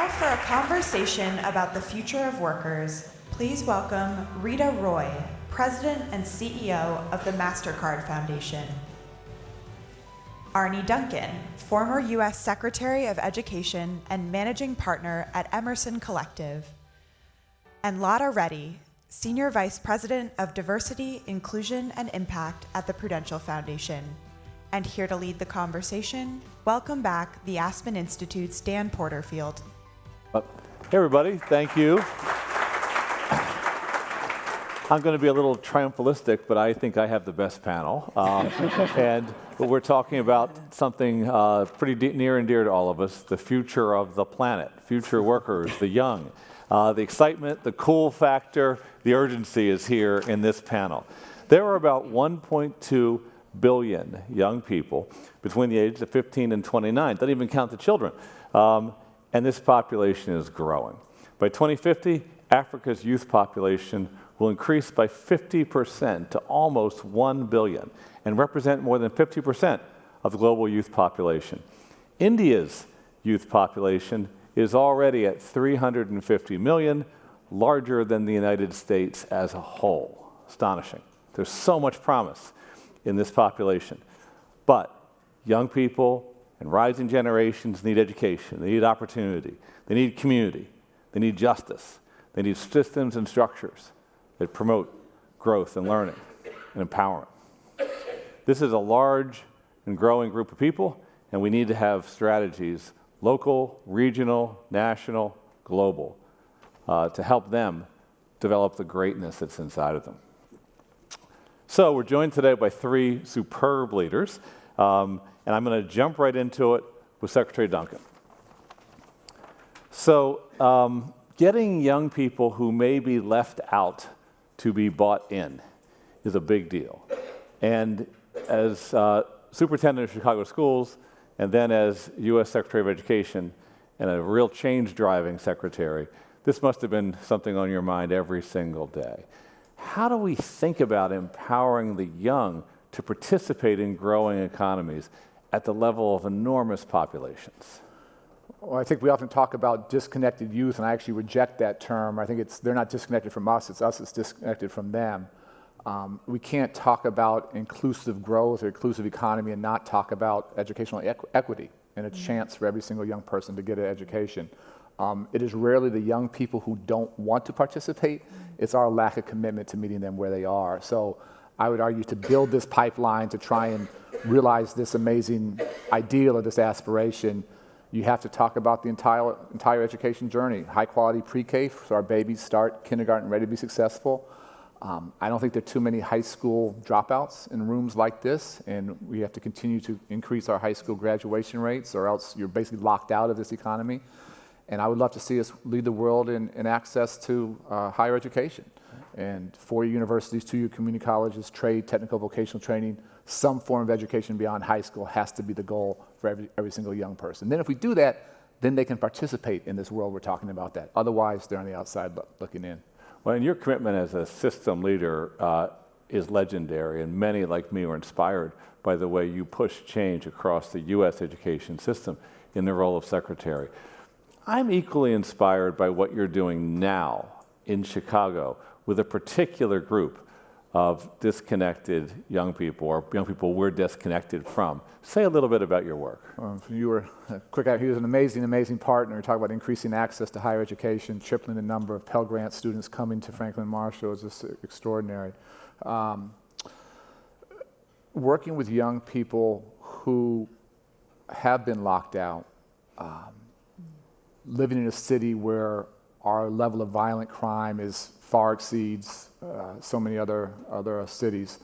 Now for a conversation about the future of workers, please welcome Reeta Roy, President and CEO of the MasterCard Foundation. Arne Duncan, former U.S. Secretary of Education and Managing Partner at Emerson Collective. And Lata Reddy, Senior Vice President of Diversity, Inclusion, and Impact at the Prudential Foundation. And here to lead the conversation, welcome back the Aspen Institute's Dan Porterfield. Hey everybody, thank you. I'm going to be a little triumphalistic, but I think I have the best panel. And we're talking about something pretty near and dear to all of us, the future of the planet, future workers, the young. The excitement, the cool factor, the urgency is here in this panel. There are about 1.2 billion young people between the ages of 15 and 29. Doesn't even count the children. And this population is growing. By 2050, Africa's youth population will increase by 50% to almost 1 billion and represent more than 50% of the global youth population. India's youth population is already at 350 million, larger than the United States as a whole. Astonishing. There's so much promise in this population. But young people and rising generations need education, they need opportunity, they need community, they need justice, they need systems and structures that promote growth and learning and empowerment. This is a large and growing group of people, and we need to have strategies, local, regional, national, global, to help them develop the greatness that's inside of them. So we're joined today by three superb leaders, and I'm going to jump right into it with Secretary Duncan. So getting young people who may be left out to be bought in is a big deal. And as superintendent of Chicago schools, and then as U.S. Secretary of Education, and a real change-driving secretary, this must have been something on your mind every single day. How do we think about empowering the young to participate in growing economies at the level of enormous populations? Well, I think we often talk about disconnected youth, and I actually reject that term. I think they're not disconnected from us that's disconnected from them. We can't talk about inclusive growth or inclusive economy and not talk about educational equity and a chance for every single young person to get an education. It is rarely the young people who don't want to participate. It's our lack of commitment to meeting them where they are. So I would argue to build this pipeline to try and realize this amazing ideal or this aspiration, you have to talk about the entire education journey. High quality pre-K, so our babies start kindergarten ready to be successful. I don't think there are too many high school dropouts in rooms like this, and we have to continue to increase our high school graduation rates, or else you're basically locked out of this economy. And I would love to see us lead the world in access to higher education. And 4-year universities, 2-year community colleges, trade, technical, vocational training, some form of education beyond high school has to be the goal for every single young person. Then if we do that, then they can participate in this world we're talking about that. Otherwise, they're on the outside looking in. Well, and your commitment as a system leader is legendary, and many like me were inspired by the way you push change across the U.S. education system in the role of secretary. I'm equally inspired by what you're doing now in Chicago with a particular group of disconnected young people, or young people we're disconnected from. Say a little bit about your work. You were quick out. He was an amazing, amazing partner. Talk about increasing access to higher education, tripling the number of Pell Grant students coming to Franklin Marshall is just extraordinary. Working with young people who have been locked out, living in a city where our level of violent crime far exceeds so many other cities.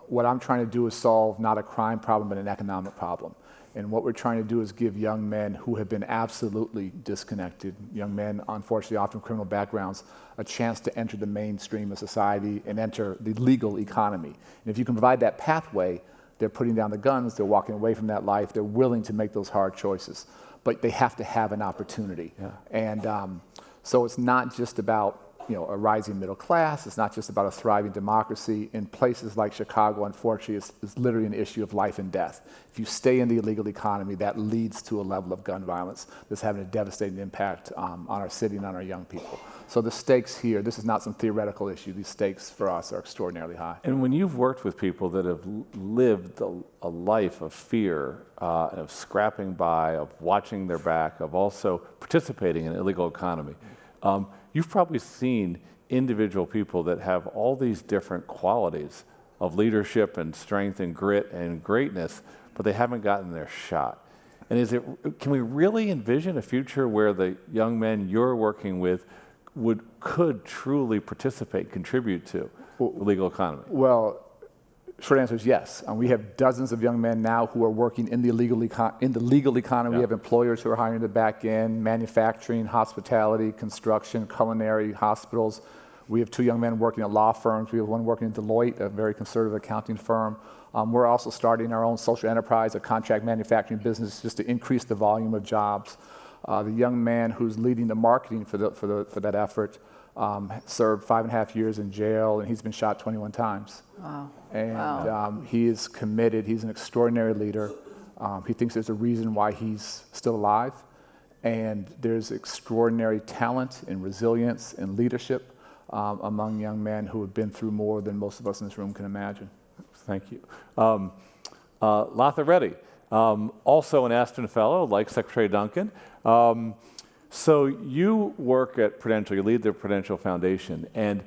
What I'm trying to do is solve not a crime problem, but an economic problem. And what we're trying to do is give young men who have been absolutely disconnected, young men, unfortunately, often criminal backgrounds, a chance to enter the mainstream of society and enter the legal economy. And if you can provide that pathway, they're putting down the guns, they're walking away from that life, they're willing to make those hard choices. But they have to have an opportunity. Yeah. And so it's not just about a rising middle class. It's not just about a thriving democracy. In places like Chicago, unfortunately, it's literally an issue of life and death. If you stay in the illegal economy, that leads to a level of gun violence that's having a devastating impact on our city and on our young people. So the stakes here, this is not some theoretical issue. These stakes for us are extraordinarily high. And when you've worked with people that have lived a life of fear, of scrapping by, of watching their back, of also participating in an illegal economy, you've probably seen individual people that have all these different qualities of leadership and strength and grit and greatness, but they haven't gotten their shot. And can we really envision a future where the young men you're working with could truly participate, contribute to the legal economy? Well, short answer is yes. We have dozens of young men now who are working in the legal economy. Yeah. We have employers who are hiring the back end, manufacturing, hospitality, construction, culinary, hospitals. We have 2 young men working at law firms. We have one working at Deloitte, a very conservative accounting firm. We're also starting our own social enterprise, a contract manufacturing business, just to increase the volume of jobs. The young man who's leading the marketing for that effort served 5.5 years in jail, and he's been shot 21 times. Wow. And he is committed. He's an extraordinary leader. He thinks there's a reason why he's still alive. And there's extraordinary talent and resilience and leadership among young men who have been through more than most of us in this room can imagine. Thank you. Lata, Reddy, also an Aspen Fellow, like Secretary Duncan. So you work at Prudential, you lead the Prudential Foundation, and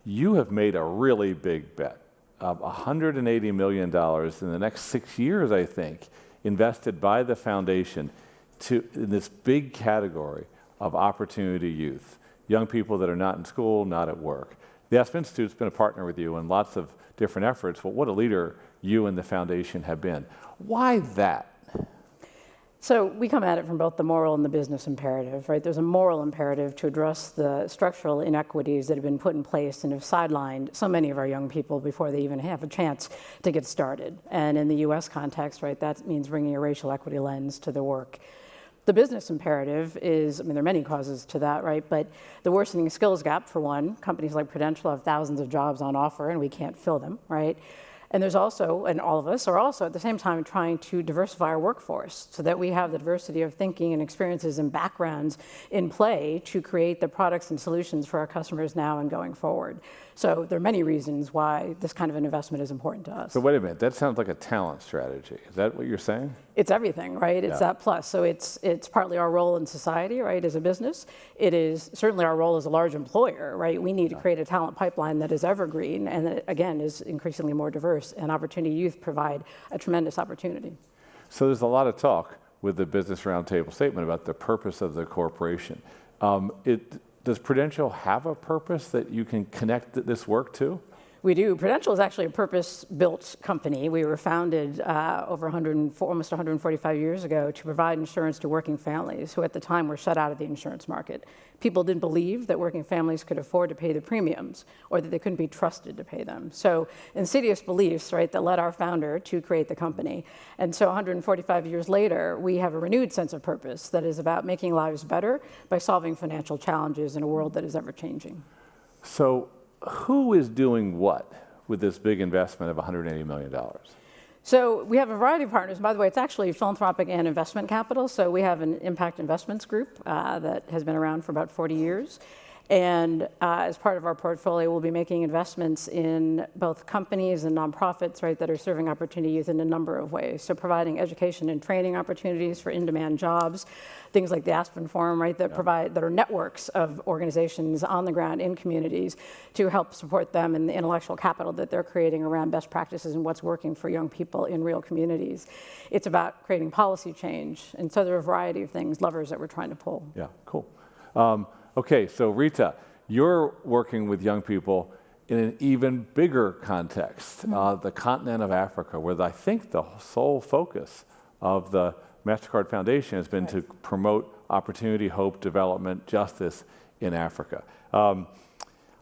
you have made a really big bet of $180 million in the next 6 years, I think, invested by the foundation in this big category of opportunity youth, young people that are not in school, not at work. The Aspen Institute's been a partner with you in lots of different efforts, but what a leader you and the foundation have been. Why that? So we come at it from both the moral and the business imperative, right? There's a moral imperative to address the structural inequities that have been put in place and have sidelined so many of our young people before they even have a chance to get started. And in the US context, right, that means bringing a racial equity lens to the work. The business imperative is, there are many causes to that, right? But the worsening skills gap, for one, companies like Prudential have thousands of jobs on offer and we can't fill them, right? And there's also, and all of us are also at the same time trying to diversify our workforce so that we have the diversity of thinking and experiences and backgrounds in play to create the products and solutions for our customers now and going forward. So there are many reasons why this kind of an investment is important to us. So wait a minute, that sounds like a talent strategy. Is that what you're saying? It's everything, right? It's that plus. So it's partly our role in society, right, as a business. It is certainly our role as a large employer, right? We need to create a talent pipeline that is evergreen and that, again, is increasingly more diverse. And Opportunity Youth provide a tremendous opportunity. So there's a lot of talk with the Business Roundtable statement about the purpose of the corporation. Does Prudential have a purpose that you can connect this work to? We do. Prudential is actually a purpose-built company. We were founded almost 145 years ago to provide insurance to working families who at the time were shut out of the insurance market. People didn't believe that working families could afford to pay the premiums or that they couldn't be trusted to pay them. So insidious beliefs, right, that led our founder to create the company. And so 145 years later, we have a renewed sense of purpose that is about making lives better by solving financial challenges in a world that is ever-changing. So who is doing what with this big investment of $180 million? So we have a variety of partners. By the way, it's actually philanthropic and investment capital. So we have an impact investments group that has been around for about 40 years. And as part of our portfolio, we'll be making investments in both companies and nonprofits, right, that are serving Opportunity Youth in a number of ways. So providing education and training opportunities for in-demand jobs, things like the Aspen Forum, right, that are networks of organizations on the ground in communities to help support them in the intellectual capital that they're creating around best practices and what's working for young people in real communities. It's about creating policy change. And so there are a variety of things, levers that we're trying to pull. Yeah, cool. Okay, so Reeta, you're working with young people in an even bigger context, the continent of Africa, where I think the sole focus of the MasterCard Foundation has been to promote opportunity, hope, development, justice in Africa.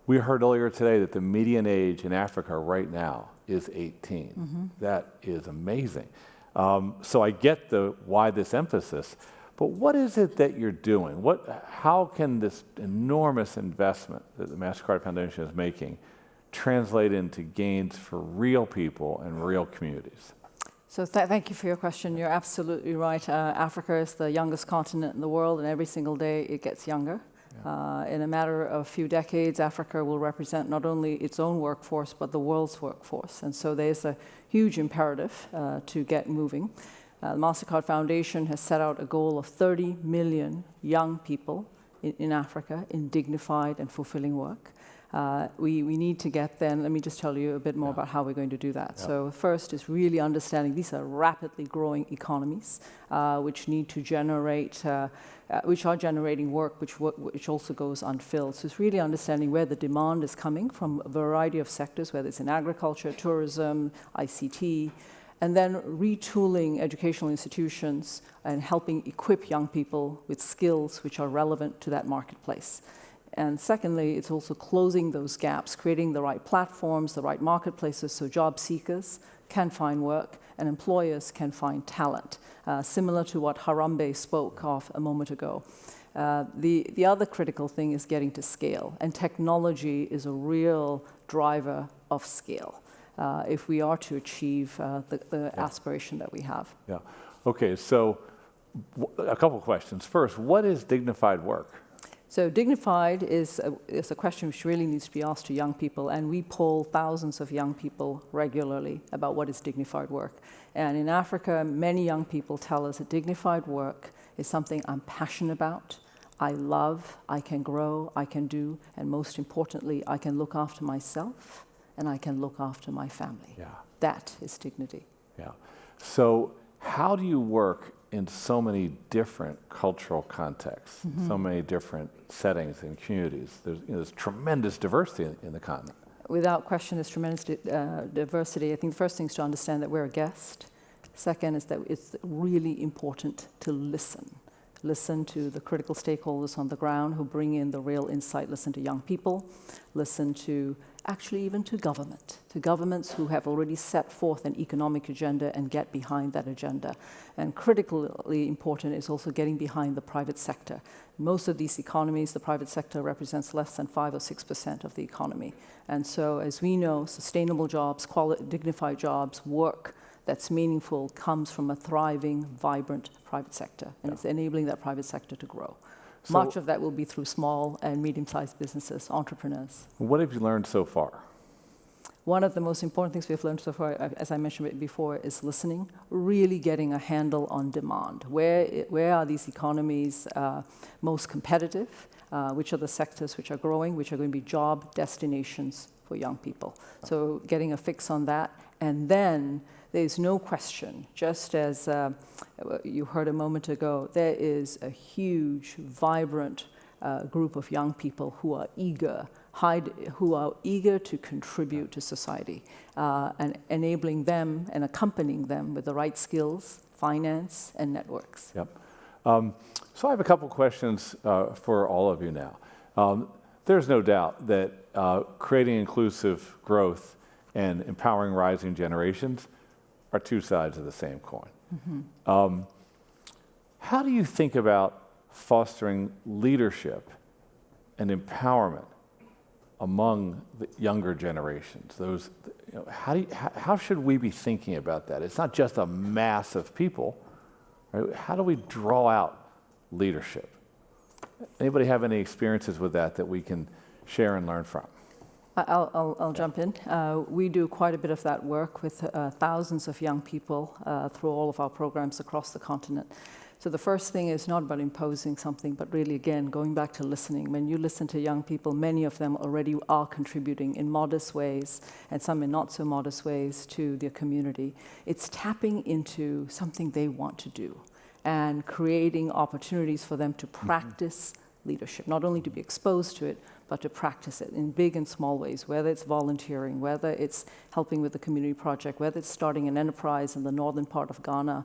We heard earlier today that the median age in Africa right now is 18. That is amazing. So I get why this emphasis, But what is it that you're doing? How can this enormous investment that the MasterCard Foundation is making translate into gains for real people and real communities? So thank you for your question. You're absolutely right. Africa is the youngest continent in the world, and every single day it gets younger. Yeah. In a matter of a few decades, Africa will represent not only its own workforce, but the world's workforce. And so there's a huge imperative to get moving. The MasterCard Foundation has set out a goal of 30 million young people in Africa in dignified and fulfilling work. We need to get then, let me just tell you a bit more about how we're going to do that. So first is really understanding these are rapidly growing economies which need to generate, which are generating work which also goes unfilled. So it's really understanding where the demand is coming from a variety of sectors, whether it's in agriculture, tourism, ICT, and then retooling educational institutions and helping equip young people with skills which are relevant to that marketplace. And secondly, it's also closing those gaps, creating the right platforms, the right marketplaces so job seekers can find work and employers can find talent, similar to what Harambe spoke of a moment ago. The other critical thing is getting to scale, and technology is a real driver of scale if we are to achieve the aspiration that we have. Yeah. Okay, so a couple questions. First, what is dignified work? So dignified is a question which really needs to be asked to young people, and we poll thousands of young people regularly about what is dignified work. And in Africa, many young people tell us that dignified work is something I'm passionate about, I love, I can grow, I can do, and most importantly, I can look after myself and I can look after my family. Yeah. That is dignity. Yeah. So how do you work in so many different cultural contexts, so many different settings and communities? There's tremendous diversity in the continent. Without question, there's tremendous diversity. I think the first thing is to understand that we're a guest. Second is that it's really important to listen. Listen to the critical stakeholders on the ground who bring in the real insight. Listen to young people. Listen to actually even to governments who have already set forth an economic agenda and get behind that agenda. And critically important is also getting behind the private sector. Most of these economies, the private sector represents less than 5 or 6% of the economy. And so as we know, sustainable jobs, dignified jobs, work that's meaningful comes from a thriving, vibrant private sector. And it's enabling that private sector to grow. So much of that will be through small and medium-sized businesses, entrepreneurs. What have you learned so far? One of the most important things we've learned so far, as I mentioned before, is listening, really getting a handle on demand. Where are these economies most competitive? Which are the sectors which are growing, which are going to be job destinations for young people? So getting a fix on that. And then there's no question, just as you heard a moment ago, there is a huge, vibrant group of young people who are eager to contribute to society, and enabling them and accompanying them with the right skills, finance, and networks. Yep. So I have a couple questions for all of you now. There's no doubt that creating inclusive growth and empowering rising generations are two sides of the same coin. How do you think about fostering leadership and empowerment among the younger generations? Those, how should we be thinking about that? It's not just a mass of people, right? How do we draw out leadership? Anybody have any experiences with that we can share and learn from? I'll jump in. We do quite a bit of that work with thousands of young people through all of our programs across the continent. So the first thing is not about imposing something, but really, again, going back to listening. When you listen to young people, many of them already are contributing in modest ways, and some in not so modest ways, to their community. It's tapping into something they want to do and creating opportunities for them to practice leadership, not only to be exposed to it, but to practice it in big and small ways, whether it's volunteering, whether it's helping with a community project, whether it's starting an enterprise in the northern part of Ghana,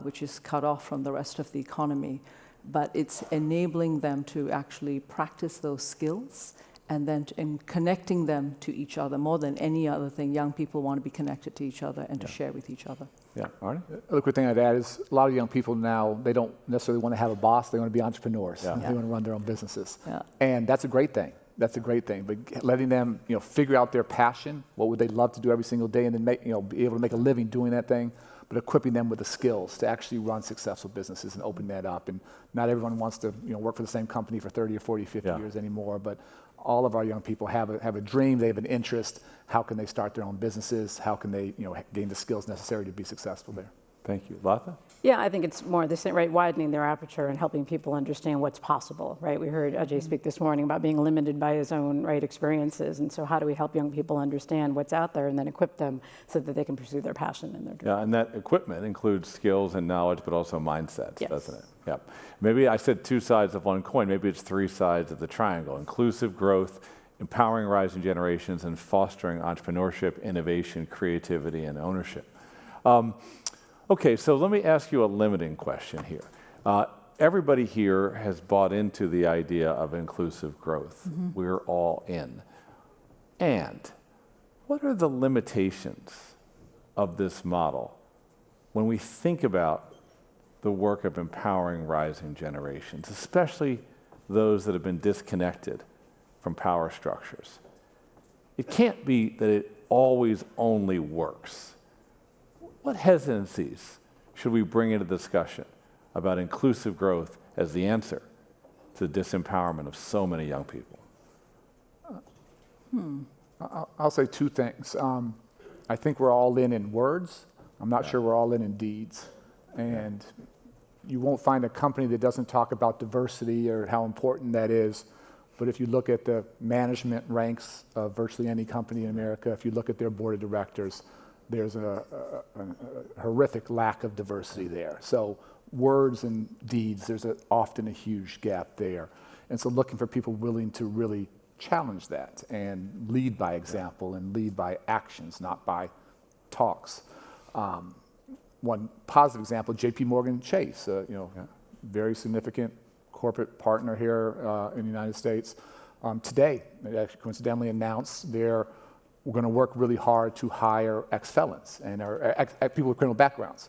which is cut off from the rest of the economy. But it's enabling them to actually practice those skills and then in connecting them to each other more than any other thing. Young people want to be connected to each other and to share with each other. Yeah, Arne? The quick thing I'd add is a lot of young people now, they don't necessarily want to have a boss, they want to be entrepreneurs. Yeah. They want to run their own businesses. Yeah. And that's a great thing. That's a great thing. But letting them, figure out their passion, what would they love to do every single day, and then be able to make a living doing that thing, but equipping them with the skills to actually run successful businesses and open that up. And not everyone wants to, work for the same company for 30 or 40, 50 years anymore, but all of our young people have a dream, they have an interest. How can they start their own businesses? How can they, gain the skills necessary to be successful there? Thank you. Lata? Yeah, I think it's more the same, right? Widening their aperture and helping people understand what's possible, right? We heard Ajay speak this morning about being limited by his own experiences, and so how do we help young people understand what's out there and then equip them so that they can pursue their passion and their dream? Yeah, and that equipment includes skills and knowledge, but also mindsets, Yes. doesn't it? Yeah. Maybe I said two sides of one coin. Maybe it's three sides of the triangle: inclusive growth, empowering rising generations, and fostering entrepreneurship, innovation, creativity, and ownership. Okay, so let me ask you a limiting question here. Everybody here has bought into the idea of inclusive growth. We're all in. And what are the limitations of this model when we think about the work of empowering rising generations, especially those that have been disconnected from power structures? It can't be that it always only works. What hesitancies should we bring into discussion about inclusive growth as the answer to the disempowerment of so many young people? I'll say two things. I think we're all in words. I'm not sure we're all in deeds. And you won't find a company that doesn't talk about diversity or how important that is. But if you look at the management ranks of virtually any company in America, if you look at their board of directors, there's a horrific lack of diversity there. So words and deeds, there's often a huge gap there. And so looking for people willing to really challenge that and lead by example and lead by actions, not by talks. One positive example, J.P. Morgan Chase, very significant corporate partner here in the United States. Today, they actually coincidentally announced we're going to work really hard to hire ex-felons and people with criminal backgrounds.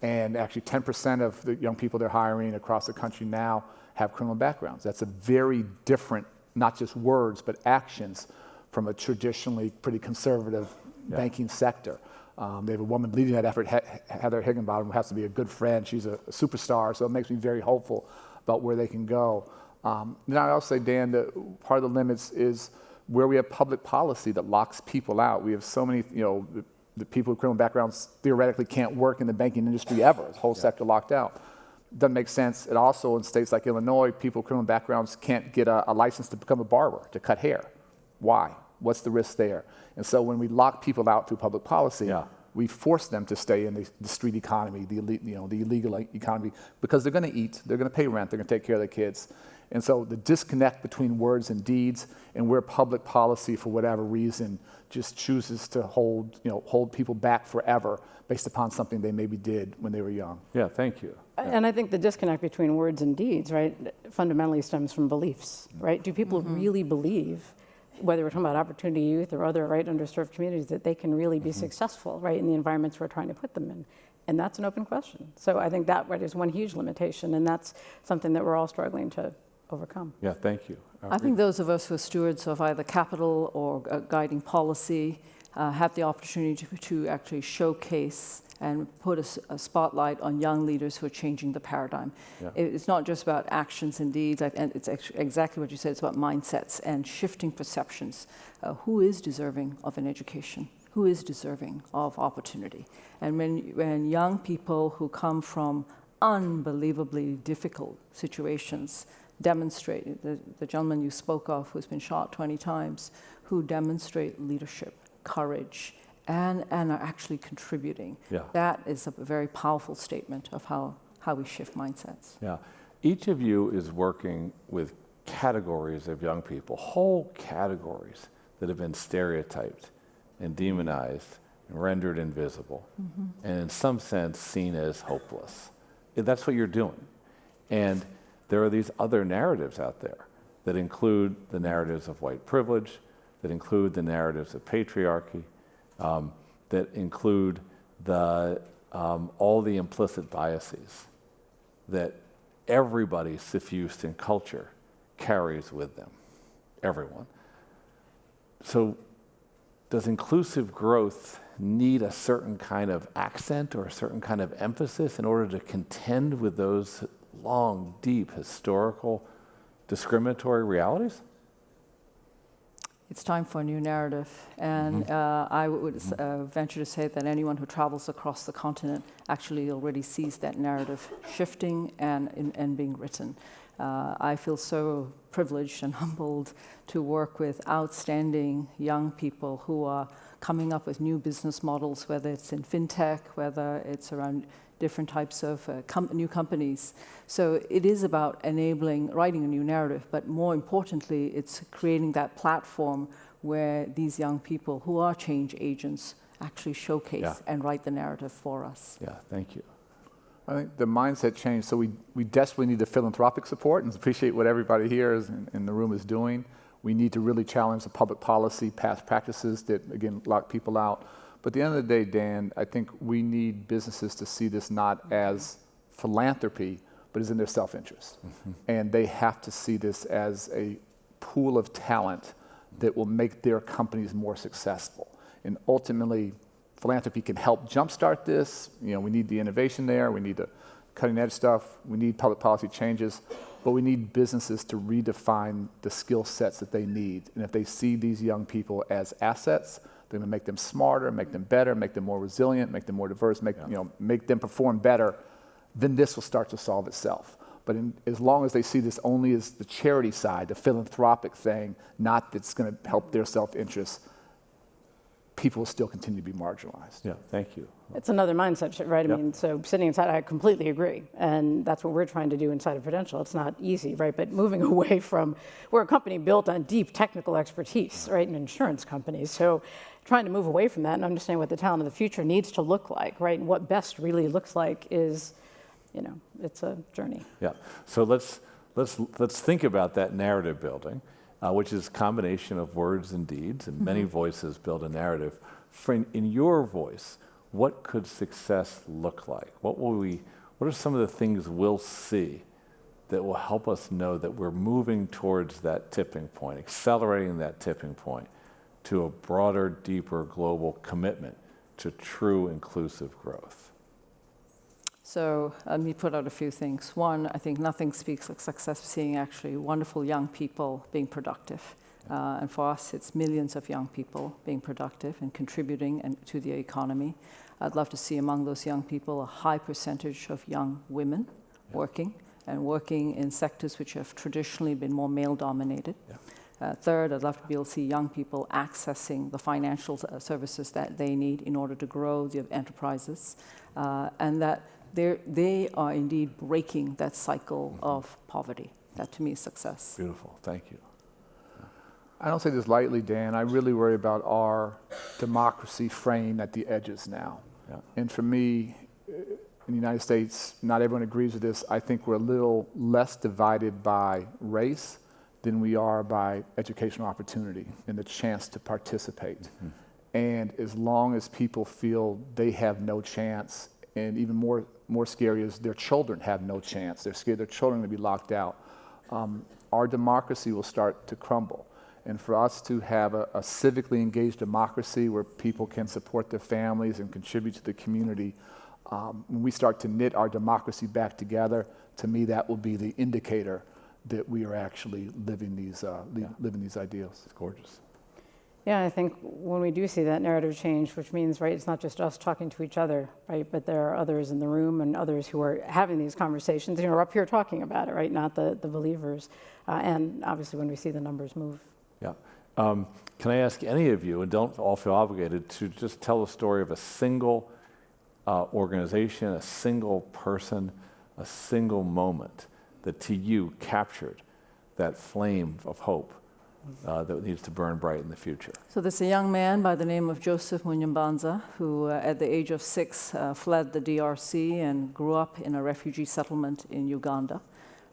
And actually 10% of the young people they're hiring across the country now have criminal backgrounds. That's a very different, not just words, but actions from a traditionally pretty conservative banking sector. They have a woman leading that effort, Heather Higginbottom, who has to be a good friend. She's a superstar, so it makes me very hopeful about where they can go. Then I also say, Dan, that part of the limits is where we have public policy that locks people out. We have so many, the people with criminal backgrounds theoretically can't work in the banking industry ever. The whole sector locked out. Doesn't make sense. It also, in states like Illinois, people with criminal backgrounds can't get a license to become a barber, to cut hair. Why? What's the risk there? And so when we lock people out through public policy, we force them to stay in the street economy, the illegal economy, because they're going to eat, they're going to pay rent, they're going to take care of their kids. And so the disconnect between words and deeds, and where public policy, for whatever reason, just chooses to hold people back forever based upon something they maybe did when they were young. Yeah, thank you. And I think the disconnect between words and deeds, right, fundamentally stems from beliefs, right? Do people really believe, whether we're talking about opportunity youth or other underserved communities, that they can really be successful, right, in the environments we're trying to put them in? And that's an open question. So I think that is one huge limitation, and that's something that we're all struggling to overcome. Yeah, thank you. I think those of us who are stewards of either capital or guiding policy have the opportunity to actually showcase and put a spotlight on young leaders who are changing the paradigm. Yeah. It's not just about actions and deeds, and it's exactly what you said, it's about mindsets and shifting perceptions. Who is deserving of an education? Who is deserving of opportunity? And when young people who come from unbelievably difficult situations demonstrate, the gentleman you spoke of who's been shot 20 times, who demonstrate leadership, courage, and are actually contributing. Yeah. That is a very powerful statement of how we shift mindsets. Yeah. Each of you is working with categories of young people, whole categories that have been stereotyped and demonized and rendered invisible, and in some sense seen as hopeless. That's what you're doing. And there are these other narratives out there that include the narratives of white privilege, that include the narratives of patriarchy, that include all the implicit biases that everybody suffused in culture carries with them, everyone. So does inclusive growth need a certain kind of accent or a certain kind of emphasis in order to contend with those long, deep, historical, discriminatory realities? It's time for a new narrative, and I would venture to say that anyone who travels across the continent actually already sees that narrative shifting and being written. I feel so privileged and humbled to work with outstanding young people who are coming up with new business models, whether it's in fintech, whether it's around different types of new companies. So it is about writing a new narrative, but more importantly, it's creating that platform where these young people who are change agents actually showcase and write the narrative for us. Yeah, thank you. I think the mindset change, so we desperately need the philanthropic support and appreciate what everybody here in the room is doing. We need to really challenge the public policy, past practices that, again, lock people out. But at the end of the day, Dan, I think we need businesses to see this not as philanthropy, but as in their self-interest. And they have to see this as a pool of talent that will make their companies more successful. And ultimately, philanthropy can help jumpstart this. You know, we need the innovation there. We need the cutting edge stuff. We need public policy changes. But we need businesses to redefine the skill sets that they need. And if they see these young people as assets, they're going to make them smarter, make them better, make them more resilient, make them more diverse, make them perform better, then this will start to solve itself. But as long as they see this only as the charity side, the philanthropic thing, not that's going to help their self-interest, people will still continue to be marginalized. Yeah, thank you. It's another mindset shift, right? I mean, so sitting inside, I completely agree. And that's what we're trying to do inside of Prudential. It's not easy, right? But moving away from, we're a company built on deep technical expertise, right? An insurance company. So trying to move away from that and understand what the talent of the future needs to look like, right? And what best really looks like is, you know, it's a journey. Yeah, so let's think about that narrative building, which is a combination of words and deeds, and many voices build a narrative. In your voice, what could success look like? What are some of the things we'll see that will help us know that we're moving towards that tipping point, accelerating that tipping point to a broader, deeper global commitment to true inclusive growth? So let me put out a few things. One, I think nothing speaks like success seeing actually wonderful young people being productive. And for us, it's millions of young people being productive and contributing to the economy. I'd love to see among those young people a high percentage of young women working in sectors which have traditionally been more male-dominated. Third, I'd love to be able to see young people accessing the financial services that they need in order to grow their enterprises, and that they are indeed breaking that cycle of poverty. That to me is success. Beautiful, thank you. I don't say this lightly, Dan. I really worry about our democracy fraying at the edges now. And for me, in the United States, not everyone agrees with this. I think we're a little less divided by race than we are by educational opportunity and the chance to participate. And as long as people feel they have no chance, and even more scary is their children have no chance, they're scared their children are going to be locked out, our democracy will start to crumble. And for us to have a civically engaged democracy where people can support their families and contribute to the community, when we start to knit our democracy back together, to me that will be the indicator that we are actually living these ideals. It's gorgeous. Yeah, I think when we do see that narrative change, which means, right, it's not just us talking to each other, right, but there are others in the room and others who are having these conversations, you know, up here talking about it, right, not the believers. And obviously when we see the numbers move. Yeah. Can I ask any of you, and don't all feel obligated, to just tell a story of a single organization, a single person, a single moment that to you captured that flame of hope that needs to burn bright in the future? So there's a young man by the name of Joseph Munyambanza who at the age of 6 fled the DRC and grew up in a refugee settlement in Uganda.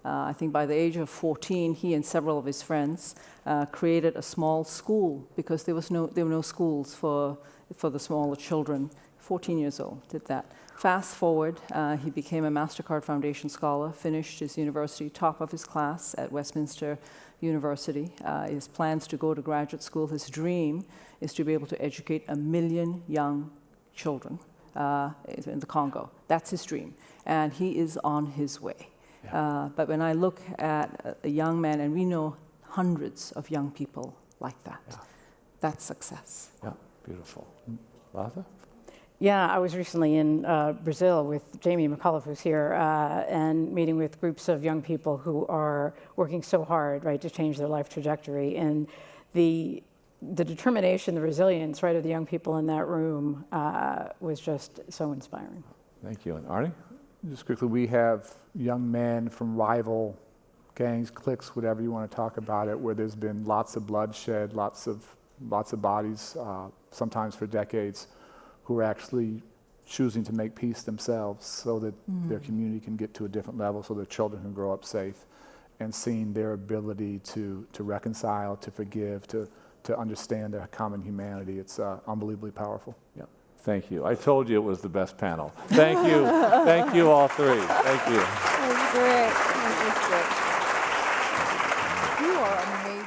I think by the age of 14, he and several of his friends created a small school because there were no schools for the smaller children. 14 years old, did that. Fast forward, he became a MasterCard Foundation scholar, finished his university, top of his class at Westminster University. His plans to go to graduate school, his dream is to be able to educate 1 million young children in the Congo. That's his dream, and he is on his way. Yeah. But when I look at a young man, and we know hundreds of young people like that, that's success. Yeah, beautiful. Lata? Yeah, I was recently in Brazil with Jamie McAuliffe, who's here, and meeting with groups of young people who are working so hard, right, to change their life trajectory. And the determination, the resilience, right, of the young people in that room was just so inspiring. Thank you. And Arne? Just quickly, we have young men from rival gangs, cliques, whatever you want to talk about it, where there's been lots of bloodshed, lots of bodies, sometimes for decades, who are actually choosing to make peace themselves so that their community can get to a different level, so their children can grow up safe, and seeing their ability to reconcile, to forgive, to understand their common humanity. It's unbelievably powerful. Yeah. Thank you. I told you it was the best panel. Thank you. Thank you all three. Thank you. That was great. That was great. You are amazing.